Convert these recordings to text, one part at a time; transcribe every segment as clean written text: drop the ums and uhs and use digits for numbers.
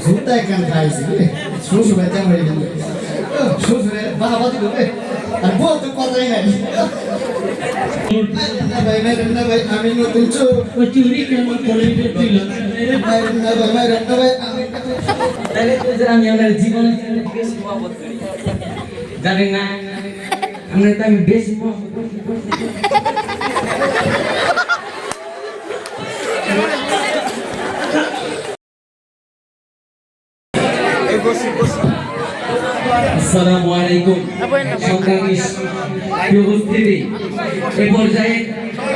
জুতা কেন খাইছি শ্বশুর ভাই তেমন হয়ে গেল শ্বশুরের বাবা দিল আর বউ তো কথাই নাই ভাই আমি নতুন চুরি কেমন করে দিল আমি আমার জীবনে জানি না আমরা তো আমি বেশি আসসালামু আলাইকুম সংগ্রামী উপস্থিতি এই পর্যায়ে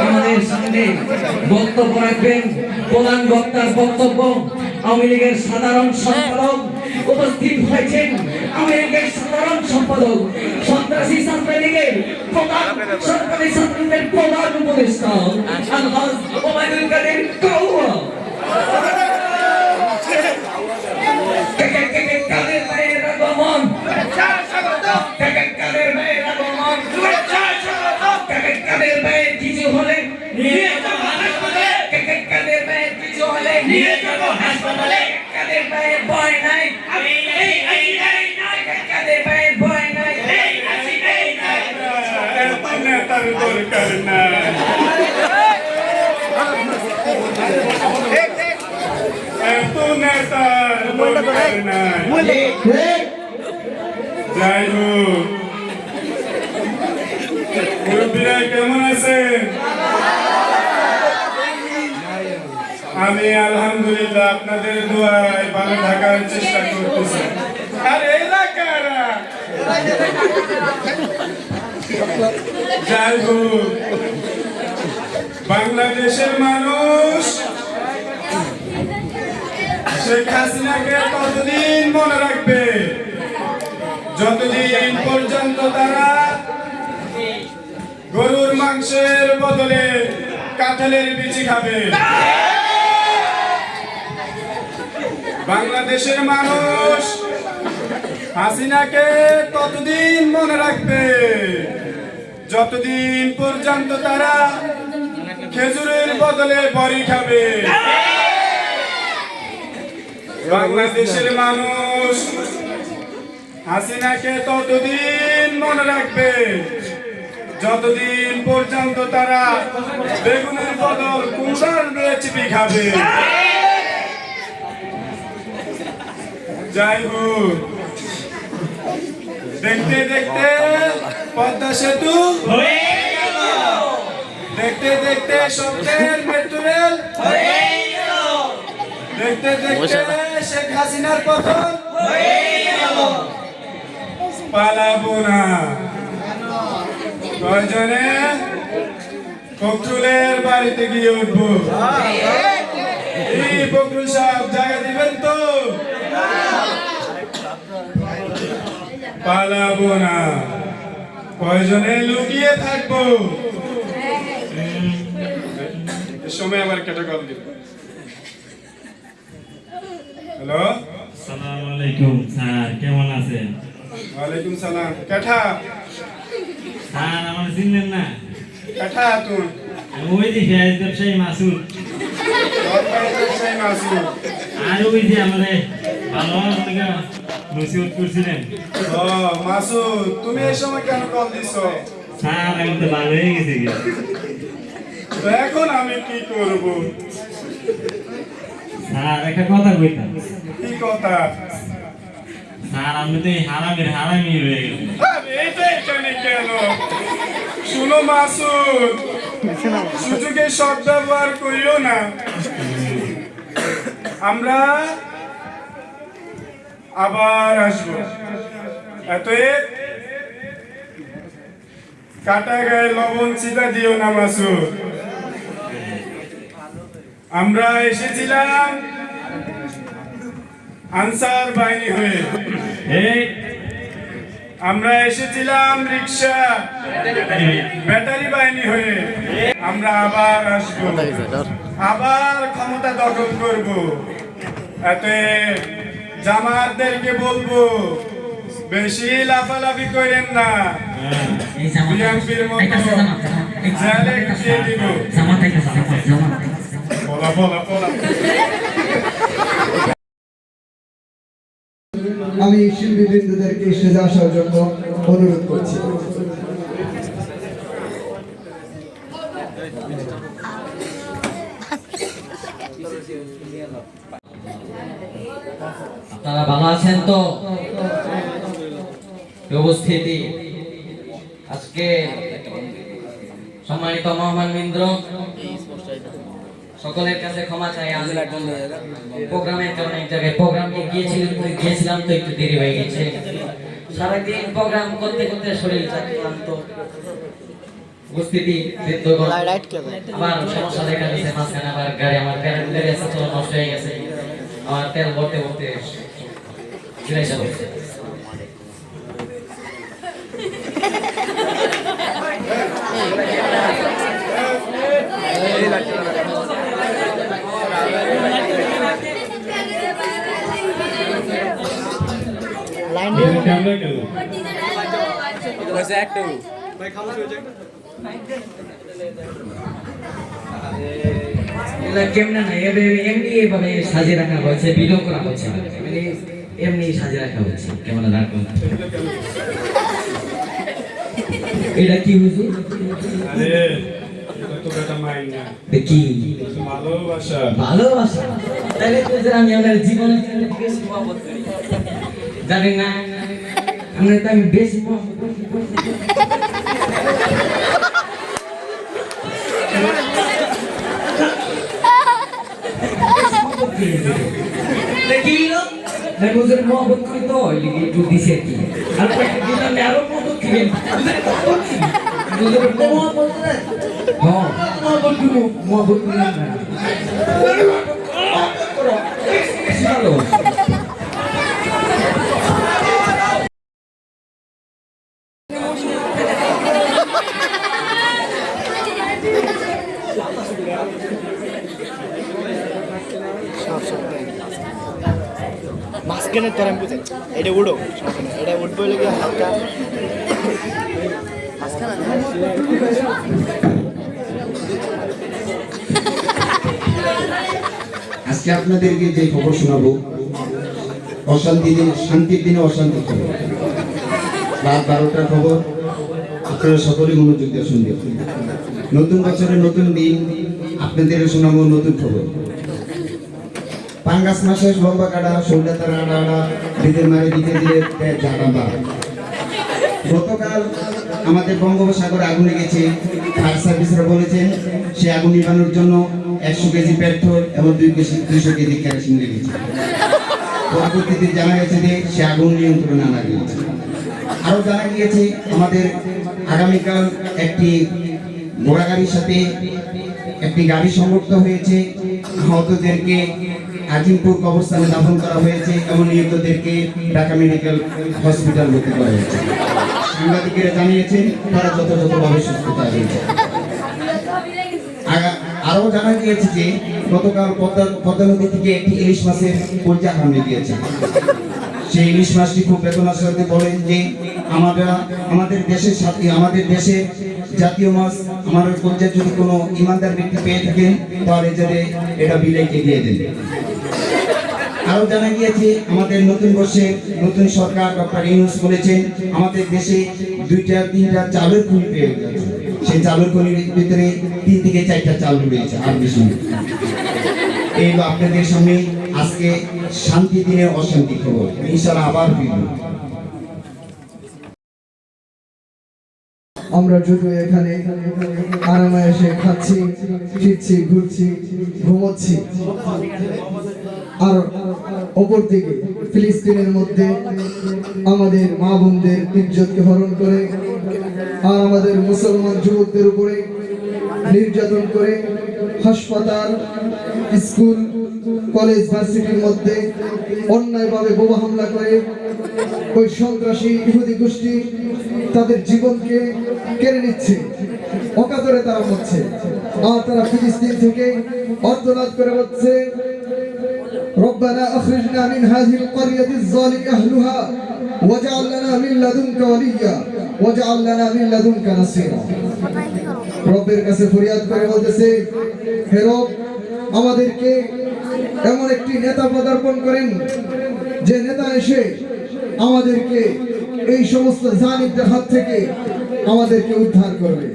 আমাদের সামনে বক্তব্য রাখবেন প্রধান বক্তার বক্তব্য আওয়ামী লীগের সাধারণ সম্পাদক উপস্থিত হয়েছেন আওয়ামী লীগের সাধারণ সম্পাদক সন্ত্রাসী ছাত্রলীগের প্রধান সরকারি ছাত্রলীগের প্রধান উপদেষ্টা আলহাজ ওবায়দুল কাদের কাউয়া কাদের ভাইয়ের আগমন কাদের ভাইয়ের আগমন কাদের ভাইয়ের কিছু হলে নিয়ে যাব হাসপাতালে কাদের ভাইয়ের কিছু হলে নিয়ে যাব হাসপাতালে কাদের ভাইয়ের ভয় নাই আমি এই নাই কাদের ভাইয়ের ভয় নাই এই আছি এই নাই এত নেতার দরকার নাই এত নেতার দরকার নাই যাই হোক মুরব্বীরা কেমন আছেন? আমি আলহামদুলিল্লাহ আপনাদের দোয়ায় ভালো থাকার চেষ্টা করতেছি। আর এলাকারা যাই হোক বাংলাদেশের মানুষ শেখ হাসিনাকে ততদিন মনে রাখবে যতদিন পর্যন্ত তারা গরুর মাংসের বদলে কাঁঠালের বিচি খাবে। বাংলাদেশের মানুষ হাসিনাকে ততদিন মনে রাখবে যতদিন পর্যন্ত তারা খেজুরের বদলে বড়ি খাবে। বাংলাদেশের মানুষ হাসিনাকে ততদিন মনে রাখবে যতদিন পর্যন্ত তারা বেগুনের বদল কুমড়ার রেসিপি খাবে। যাই হোক দেখতে দেখতে পদ্মা সেতু হয়ে গেল, দেখতে দেখতে স্বপ্নের মেট্রো রেল হয়ে গেল, দেখতে দেখতে শেখ হাসিনার পতন হয়ে গেল। পালাবো না প্রয়োজনে ফখরুলের বাড়িতে গিয়ে উঠবো। এই ফখরুল সাহেব জায়গা দিবেন তো? পালাবো না প্রয়োজনে লুকিয়ে থাকবো। সময় আমার কেটে কল দিব। হ্যালো, আসসালামু আলাইকুম স্যার, কেমন আছেন? ওয়ালাইকুম সালাম। কেঠা স্যার আমার চিনলেন না? কেঠা তুই? ওই যে ফেয়াজ ব্যবসায়ী মাসুদ। আর ওই যে আমাদের ভালো নসিহত করছিলেন। ও মাসুদ, তুমি এই সময় কেন কল দিছো? স্যার আমি তো ভালো হয়ে গেছি। এখন আমি কি করব? স্যার একটা কথা কইতাম। কি কথা? স্যার আমি তো হারামের হারামি হয়ে গেছি। এইটা এখানে কেন? শুনো মাসুদ, সুযোগের সদ্ব্যবহার করিও না। আমরা আবার আসবো। এতএব কাটা গায়ে লবণ চিতা দিও না মাসুদ। আমরা এসেছিলাম আনসার বাহিনী হয়ে, আমরা এসেছিলাম রিক্সা ব্যাটারি বাহিনী হয়ে। আমরা আবার আসবো, আবার ক্ষমতা দখল করব। এতে জামাতদেরকে বলবো বেশি লাফালাফি করেন না। বিএনপির মতো জামাত আইতাছে জামাত আমি শিল্পীবৃন্দদেরকে স্টেজে আসার জন্য অনুরোধ করছি। আপনারা ভালো আছেন তো? উপস্থিতি আজকে সম্মানিত মহামানবৃন্দ, সকলের কাছে ক্ষমা চাই। আমি প্রোগ্রামের কারণে এক জায়গায় প্রোগ্রামে গিয়েছিলাম তো একটু দেরি হয়ে গেছে। সারাদিন প্রোগ্রাম করতে করতে শরীর ক্লান্ত। উপস্থিতি আবার সমস্যা দেখা গেছে মাঝখানে, আবার গাড়ি আমার গাড়ি আছে তো নষ্ট হয়ে গেছে। আমার তেল ভরতে ভরতে ফিরাইসা হচ্ছে। কেমন না এমনি এভাবে সাজিয়ে রাখা হয়েছে, ভিডিও করা হয়েছে, মানে এমনি সাজিয়ে রাখা হয়েছে। কেমন রাখুন, এটা কি বুঝি? কি ভালোবাসা? ভালোবাসা তাহলে আমি আমার জীবনে জানি না, আমরা তো আমি বেশি মহব্বত করি তো একটু দিছে আর কি। আর আরো মহব্বত ছিলেন মাঝখানে তোর আমি বুঝে এটা উড়ো, এটা উঠবো লেগে হালকা আজকে আপনাদেরকে যে খবর শোনাবো, অশান্তি দিন শান্তির দিনে অশান্তি খবর, রাত 12টার খবর। আপনারা সকলেই মনোযোগ দিয়ে শুনবেন। নতুন বছরের নতুন দিন, আপনাদের শোনাবো নতুন খবর। পাঙ্গাস মাসে লম্বা কাটা, সৌন্দা তারা আড়া, বেদের মারে দিতে দিয়ে জানা বা। গতকাল আমাদের বঙ্গোপসাগরে আগুন লেগেছে। ফায়ার সার্ভিসরা বলেছেন সে আগুন নিবানোর জন্য 100 কেজি পেট্রোল এবং 200 কেজি কেরোসিন লেগেছে। পরবর্তীতে জানা গেছে যে সে আগুন নিয়ন্ত্রণে আনা গিয়েছে। আরও জানা গিয়েছে আমাদের আগামীকাল একটি ঘোড়া গাড়ির সাথে একটি গাড়ি সংঘটিত হয়েছে। আহতদেরকে আজিমপুর কবরস্থানে দাফন করা হয়েছে এবং নিহতদেরকে ঢাকা মেডিকেল হসপিটাল ভর্তি করা হয়েছে। সাংবাদিকেরা জানিয়েছেন তারা যথাযথভাবে সুস্থতা হয়েছে। আরও জানা গিয়েছে যে গতকাল পদ্মা নদী থেকে একটি ইলিশ মাছের পরিচয় হারিয়ে গিয়েছে। সেই ইলিশ মাছটি খুব বেদনার সাথে বলেন যে আমাদের দেশের সাথে আমাদের দেশের জাতীয় মাছ আমার পর্যায়ে যদি কোনো ইমানদার ব্যক্তি পেয়ে থাকেন তাহলে যাতে এটা বিলাইকে দিয়ে দেন। আরও জানা গিয়েছে আমাদের নতুন বর্ষে নতুন সরকার ডক্টর ইউনূস বলেছেন আমাদের দেশে 2-3টা চালের খনি পেয়ে গেছে। সেই চালের খনির ভিতরে 3 থেকে 4টা চাল রয়েছে, আর বেশি। এই আপনাদের সামনে আজকে শান্তি দিনে অশান্তি খবর। ইনশাআল্লাহ আবার ফিরব। আমরা যদিও এখানে আরামে এসে খাচ্ছি, ফিরছি, ঘুরছি, ঘুমোচ্ছি, আর অপরদিকে ফিলিস্তিনের মধ্যে আমাদের মা বোনদের ইজ্জতকে হরণ করে আর আমাদের মুসলমান যুবকদের উপরে নির্যাতন করে হাসপাতাল, স্কুল, কলেজ, ভার্সিটির মধ্যে অন্যায়ভাবে বোমা হামলা করে ওই সন্ত্রাসী ইহুদি গোষ্ঠী তাদের জীবনকে কেড়ে নিচ্ছে, অকাতরে তারা মরছে। আর তারা ফিলিস্তিন থেকে অর্থলাভ করে বলছে ربنا أخرجنا من هذه القرية الظالم أهلها واجعل لنا من لدنك وليا واجعل لنا من لدنك نصيرا। রবের কাছে ফরিয়াদ করে বলতেছে, হে রব, আমাদেরকে এমন একটি নেতা পদার্পণ করেন যে নেতা এসে আমাদেরকে এই সমস্ত জালিমদের হাত থেকে আমাদেরকে উদ্ধার করবে।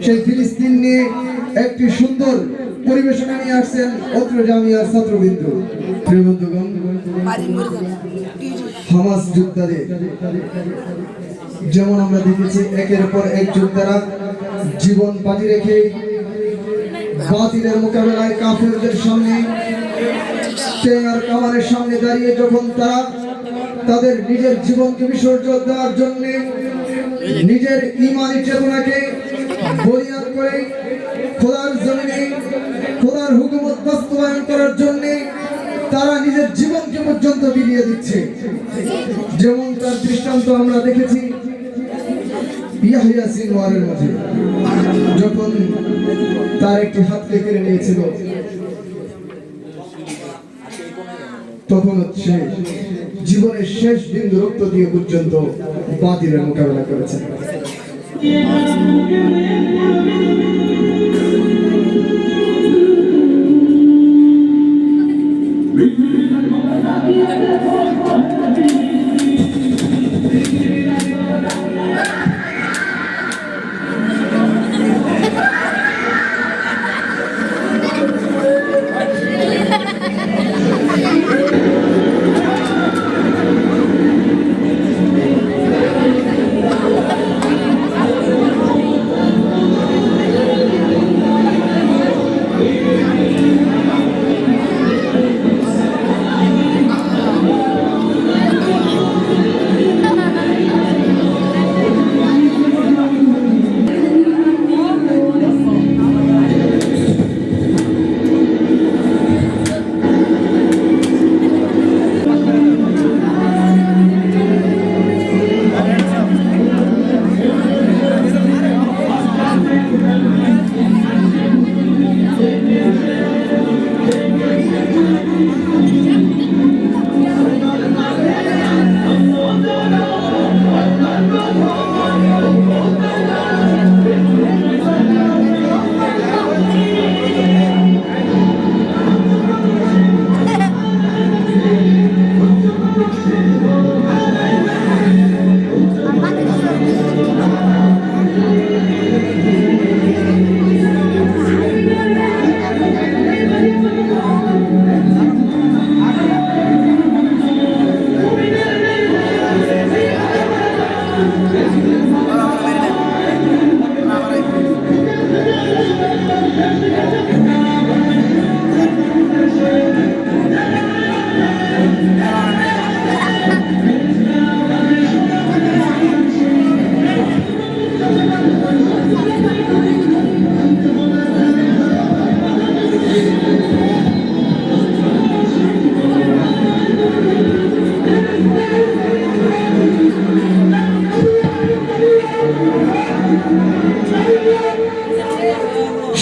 সেই ফিলিস্তিন নিয়ে একটি সুন্দর পরিবেশনা নিয়ে আসছেন অত্র জামিয়ার ছাত্রবৃন্দ। প্রিয় বন্ধুগণ, হামাস যোদ্ধাদের যেমন আমরা দেখেছি একের পর এক যোদ্ধারা জীবন বাজি রেখে বাতিলের মোকাবেলায় কাফেরদের সামনে টেঙ্গার কামানের সামনে দাঁড়িয়ে যখন তারা তাদের নিজের জীবনকে বিসর্জন দেওয়ার জন্য নিজের ঈমানি চেতনাকে বলিয়ান করে খোদার জমিনে খোদার হুকুমত বাস্তবায়ন করার জন্য তারা নিজের জীবনকে পর্যন্ত বিলিয়ে দিচ্ছে। যেমন তার দৃষ্টান্ত আমরা দেখেছি ইয়াহিয়া সিনওয়ারের মাঝে, যখন তার একটি হাতকে কেড়ে নিয়েছিল তখন সে জীবনের শেষ বিন্দু রক্ত দিয়ে পর্যন্ত বাতিলের মোকাবেলা করেছে।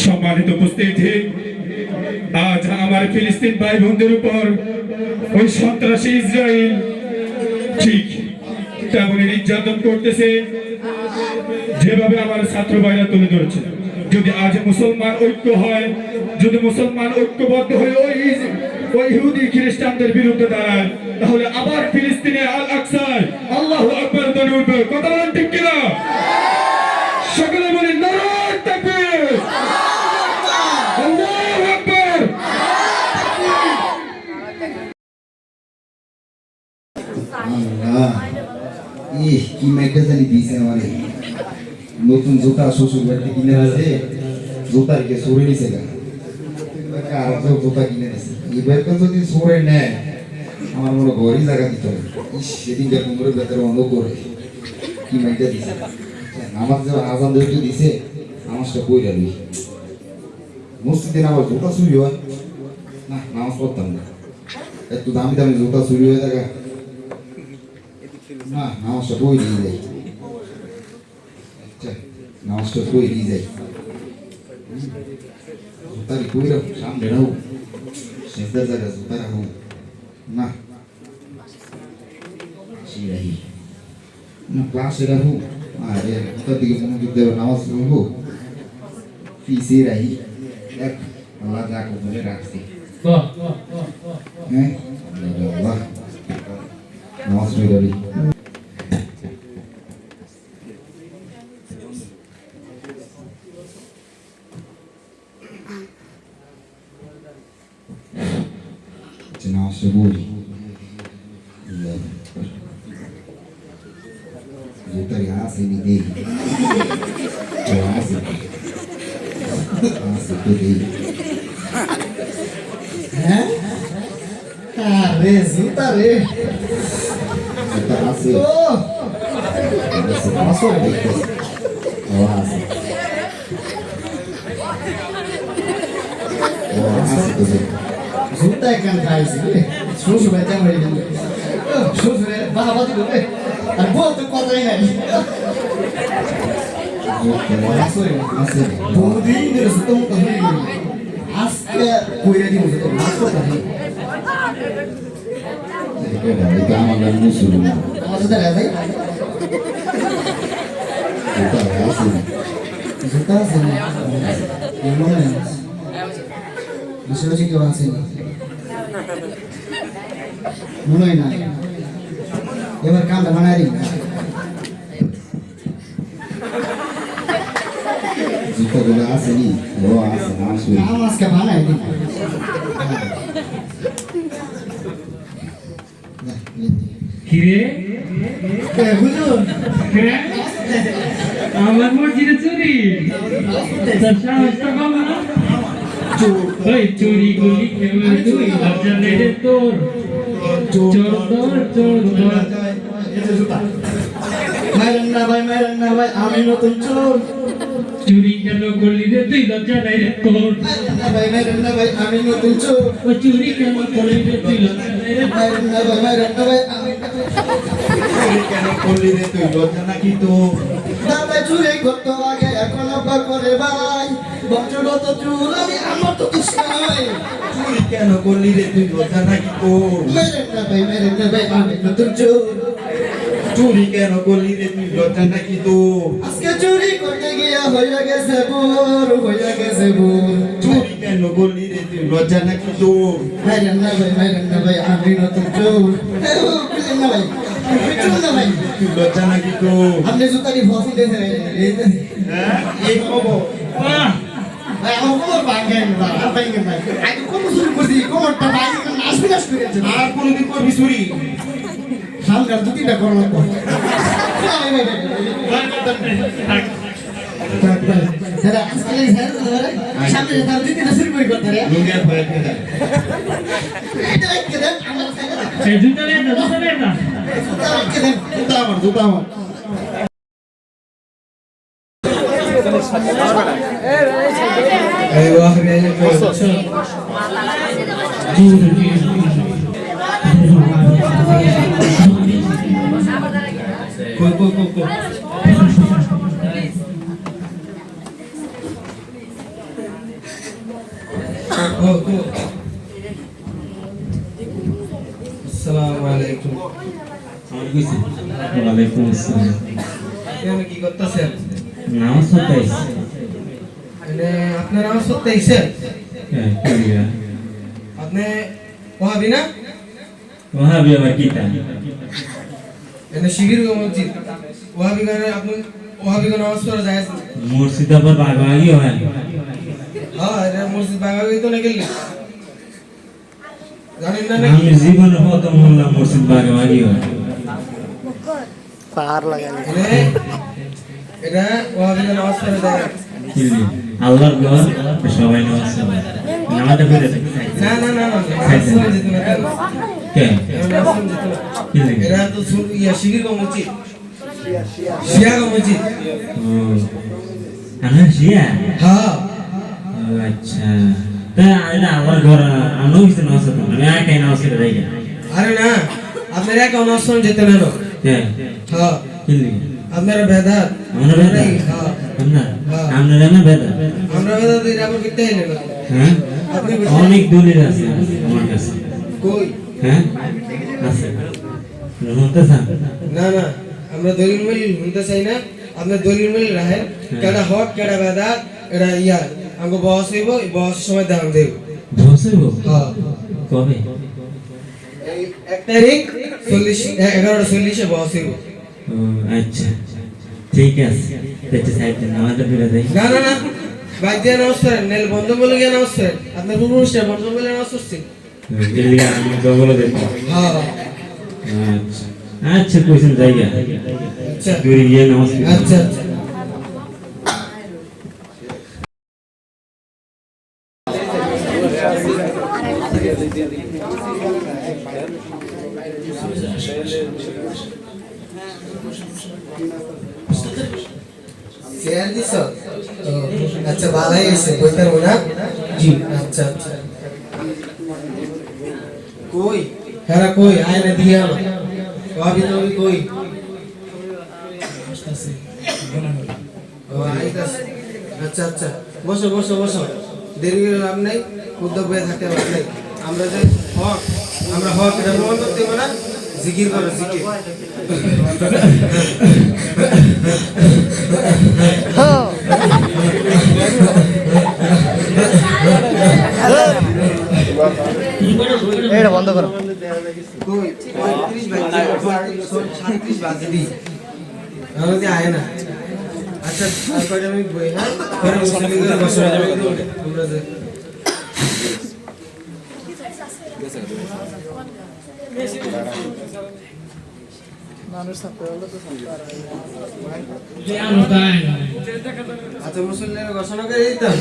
সম্মানিত উপস্থিতি, আজ আমার ফিলিস্তিন ভাই বোনদের উপর ওই সন্ত্রাসী ইসরায়েল ঠিক তেমনই নির্যাতন করতেছে যেভাবে আমার ছাত্র ভাইরা তুলে ধরেছে। যদি আজ মুসলমান ঐক্য হয়, যদি মুসলমান ঐক্যবদ্ধ হয়ে ওই ইহুদি খ্রিস্টানদের বিরুদ্ধে দাঁড়ায়, তাহলে আবার ফিলিস্তিনে আল আকসায় আল্লাহু আকবার ধ্বনি উঠবে। কথা বলেন ঠিক কিনা? সকলে বলি নারায়ে তাকবীর, আল্লাহু আকবার। আল্লাহ, কি ম্যাগাজিন দিয়েছে আমারে, নতুন জুতা শ্বশুর বাড়িতে কিনে আছে, জুতার কে সরে নিছে গা, আর জুতা কিনে নিছে। এবার তো যদি সরে নেয় আমার মনে ঘরই জায়গা দিতে হবে। সেদিন যে কোমরের ভেতরে অন্য করে কি ম্যাগটা দিছে, আমার যে আজান একটু দিছে, আমারটা কই রাখবি মসজিদে আবার জুতা চুরি হয় না, নামাজ পড়তাম না। একটু দামি দামি জুতা চুরি হয়ে থাকা না, নামাজটা বই নিয়ে যাই, নামাজটা বই নিয়ে যাই। জুতারি কই রাখো, সামনে রাখো, শেষদার জায়গা জুতা রাখো না, রাখি না, ক্লাসে রাখো। আর জুতার দিকে মনোযোগ দেবে, নামাজ পড়বো। পিছিয়ে রাখি দেখ আল্লাহ যা বলে রাখছি হ্যাঁ আল্লাহ নামাজ পড়ি নামাজ পড়ি Juta ya asli ni deh. Asli. Asli tu deh. হ্যাঁ আরে জুতা রে Juta asli. ও Masuk deh. Oh asli. Oh asli tu deh. জুতা এখান খাইছি শ্বশুর বাড়িতে আমার এখানে শ্বশুরের বাবা দিল রে আর বউ তো কথাই নাই Asli. বহুদিন ধরে জুতো মুখ হয়ে গেল আজকে কইরা দিব জুতো নাচ কথা নেই Itu amalan musuh. আমার জুতা রে ভাই Juta asli. জুতা আছে না মনে নেই আসলে কেউ আছে না মনে হয় না এবার কামটা বানাই দিন Juta juga asli. Oh asli asli. কাম আজকে বানাই দিন কিরে হুজুর হ্যাঁ আমার মসজিদে চুরি তোর সাহসটা কম না ওই চুরি গুলি কেমন তুই লজ্জা নেই রে তোর চোর তোর চোর তোর মাইরেন না ভাই আমি নতুন চোর চুরি কেন করলি রে তুই লজ্জা নেই রে তোর মাইরেন না ভাই আমি নতুন চোর ও চুরি কেন করলি রে তুই লজ্জা নেই রে মাইরেন না ভাই আমি কেন করলি রে তুই লজ্জা নাকি তো দাদা চুরি করতো আগে এখন আবার করে ভাই বংশগত চুর আমি আমার তো কিছু নাই চুরি কেন করলি রে তুই লজ্জা নাকি তো মাইরেন না ভাই আমি নতুন চোর চুরি কেন করলি রে তুই লজ্জা নাকি তো আজকে চুরি করতে গিয়া হইয়া গেছে বোর চুরি কেন করলি রে তুই লজ্জা নাকি তো মাইরেন না ভাই আমি নতুন চোর প্লিজ না ভাই চুর না ভাই তুই লজ্জা নাকি তো আপনি জুতারি ফসল দিয়েছেন হ্যাঁ এই খবর বাহ ভাই আমার কোমর ভাঙেন ভাই আগে কোমর চুরি করছি কোমরটা ভাই নাশ বিনাশ করেছে আর কোনদিন করবি চুরি সামনের দুটিটা করো লাগবো সামনে তার দুটিটা চুরি করে করতে রে লুঙ্গের ভয়ে খেয়ে এটা রেখে দেন আমার এই জুতা নে না রেখে দেন জুতা আমার আসসালামুয়ালাইকুম ওয়ালাইকুম আসসালাম কেন কি করতেছেন নামাজ পড়তেছ মানে আপনার নামাজ পড়তে আইছেন হ্যাঁ করিয়া আপনি ওহাবি না ওহাবি আবার কিতা এনে শিবির মসজিদ ওহাবি গানে আপনি ওহাবি গানে নামাজ পড়া যায় মসজিদ আবার ভাগাভাগি হয় হ্যাঁ এটা মসজিদ ভাগাভাগি তো না গেলি জানেন না আমি জীবনে প্রথম শুনলাম মসজিদ ভাগাভাগি হয় মানে এটা ওহাবি গানে নামাজ পড়া যায় কিলি আল্লাহর ঘর সবাই নামাজ পড়ে নামাজটা পড়ে না নামাজ পড়া যেত না কে নামাজ পড়া যেত না কিলি এরা তো শিবির মসজিদ শিয়া মসজিদ ও আমার শিয়া হ্যাঁ ও আচ্ছা তা এটা আমার ঘর আমিও কিছু নামাজ পড়তাম আমি একাই নামাজ পড়ে যাই আরে না আপনারা কেউ নামাজ পড়া যেত না কে হ্যাঁ কিলি আপনারা বেদাত আমরা বেদা হ্যাঁ আমরা না বেদা আমরা বেদাত এরকম কিনতে হইলে না হ্যাঁ আপনি অনেক দলিল আছে আমার কাছে কই হ্যাঁ আছে শুনতে চান না আমরা দলিল মিল শুনতে চাই না আপনার দলিল মিল রাখেন কেডা হক কেডা বেদাত এটা ইয়া আমাকে বস হইব এই বস সময় দাম দেব বসেব হ্যাঁ কবে এই 1 তারিখ 11:40 বস হইব ও আচ্ছা ঠিক আছে তেতে সাইড নামাজটা পড়ে দেই না না না ভাই দিয়ে নমস্কার নেল বন্ধ বলে গিয়ে নমস্কার আপনার পুরুষটা বন্ধ বলে নমস্কার দিল্লি আমি বগলে দেব হ্যাঁ আচ্ছা আচ্ছা কোশ্চেন জায়গা আচ্ছা দূরে গিয়ে নমস্কার আচ্ছা আচ্ছা শেয়ার দিছ আচ্ছা ভালোই আছে কইতার না জি আচ্ছা আচ্ছা কই হেরা কই আয় না দিয়া ভাবি নবী কই ও আইতাস আচ্ছা আচ্ছা বসো বসো বসো দেরি করে লাভ নাই উদ্যোগ হয়ে থাকতে লাভ নাই আমরা যে হক আমরা হক এটা প্রমাণ করতে হবে না জিকির করো জিকির এটা বন্ধ করো কই 35 বাজে দি আমাদের আয় না আচ্ছা কয়টা মিনিট বই হ্যাঁ পরে বসে যাবে তোমরা যে আচ্ছা মুসল্লিরা ঘোষণা করে দিতাম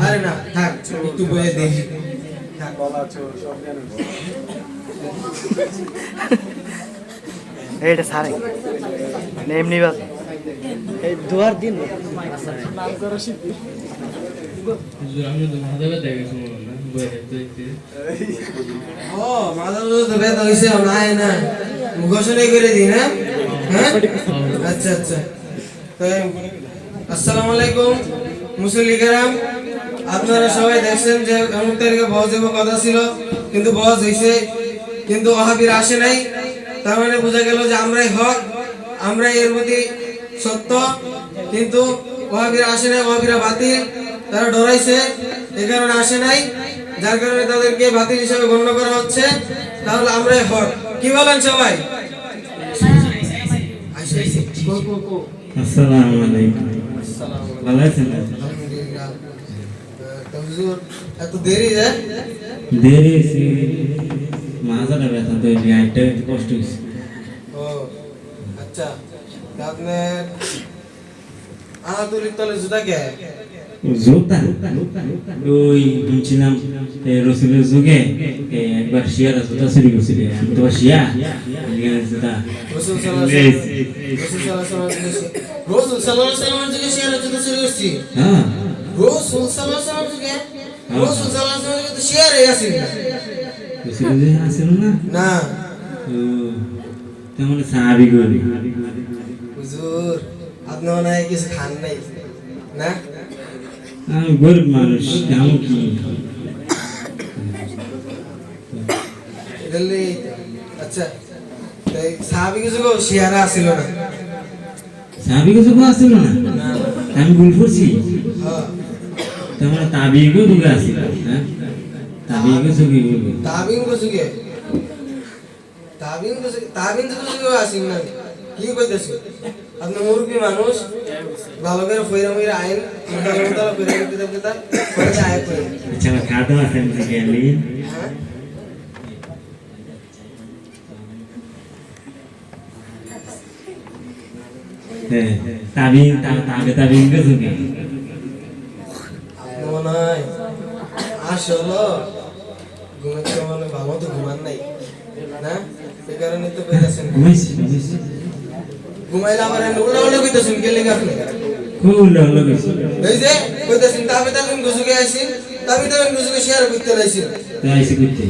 আরে না থাক একটু বইয়ে দেখি থাক এটা সারে এমনি বাস এই দুয়ার দিন নাম করো শিখি আমি তো মাথা ব্যথা গেছে মনে না বইয়ে দেখতে ও মাথা তো ব্যথা হইছে না আয় না ঘোষণা করে দিই না হ্যাঁ আচ্ছা আচ্ছা তো আসসালামু আলাইকুম মুসল্লি কেরাম আপনারা সবাই দেখছেন যে অমুক তারিখে বস দেব কথা ছিল কিন্তু বস হইছে কিন্তু ওহাবির আসে নাই তার মানে বোঝা গেল যে আমরাই হক আমরাই এর প্রতি সত্য কিন্তু ওহাবির আসে নাই ওহাবিরা বাতিল তারা ডরাইছে এই কারণে আসে নাই যার কারণে তাদেরকে বাতিল হিসেবে গণ্য করা হচ্ছে তাহলে আমরাই হক কি বলেন সবাই আসসালামু আলাইকুম ভালো আছেন আলহামদুলিল্লাহ তো হুজুর এত দেরি যায় দেরি হয়েছে মাথাটা ব্যথা তো একটা কষ্ট হয়েছে ও আচ্ছা তা আপনি আহাতুলির তলে জুতা কে জোতা ওই শুনছিলাম রসুলের যুগে একবার শিয়ারা জুতা চুরি করছিল আমি তো শিয়া জুতা রসুল সাল্লাল্লাহু আলাইহি ওয়াসাল্লাম থেকে শিয়ারা জুতা চুরি করছি হ্যাঁ রসুল সাল্লাল্লাহু আলাইহি ওয়াসাল্লাম থেকে রসুল সাল্লাল্লাহু আলাইহি ওয়াসাল্লাম তো শিয়ারাই আছিল রসুলের আসিল না না ও তেমন সাহাবি করি হুজুর আপনি মনে হয় কিছু খান নাই না আমি গরিব মানুষ কেমন কি দিল্লি আচ্ছা তাই সাহাবি কিছু শিয়ারা আছিল না সাহাবি কিছু আসিল না আমি ভুল করছি হ্যাঁ তেমন তাবিগো দুগে আসিল হ্যাঁ তাবিগো সুগি তাবিন কসুকে তাবিন কসুকে আসিন না কি কইতেছে আপনি মুরব্বী মানুষ ভালো করে ফইরা মইরা আইন মোতালা করে কিতাব পরে আয় করে আচ্ছা আমার খাদম আছে আমি গেলি হ্যাঁ তাবিন কে সুগি মনে হয় আসলে ঘুমাতে মানে ভালো তো ঘুমান নাই না এই কারণে তো কইতাছেন ঘুমাইছি ঘুমাইলে আবার উল্টা উল্টা কইতাছেন কে লেগে আপনি খুব উল্লো গেছি এই যে কইতাছেন তাবিন গুজুকে আসিন তাবিন গুজুকে শেয়ার করতে লাইছেন তাইছি করতে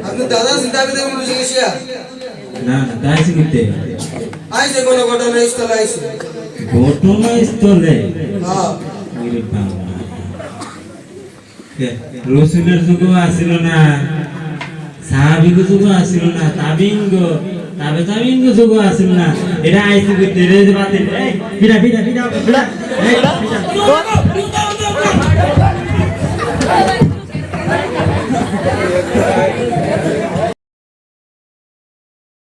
আপনি দাদা আছেন তাবিন গুজুকে শেয়ার না না তাইছি করতে আইছে কোন ঘটনা স্থলে আইছে ঘটনা স্থলে হ্যাঁ ওরে বাবা রসুলের যুগ আসিল না সাহাবিগো যুগ আসিল না তাবিন গো তবে তো আমি ইন্দু যোগ আসিম না এটা আইসি করতে রে বাতিল এই পিটা পিটা পিটা পিটা এই পিটা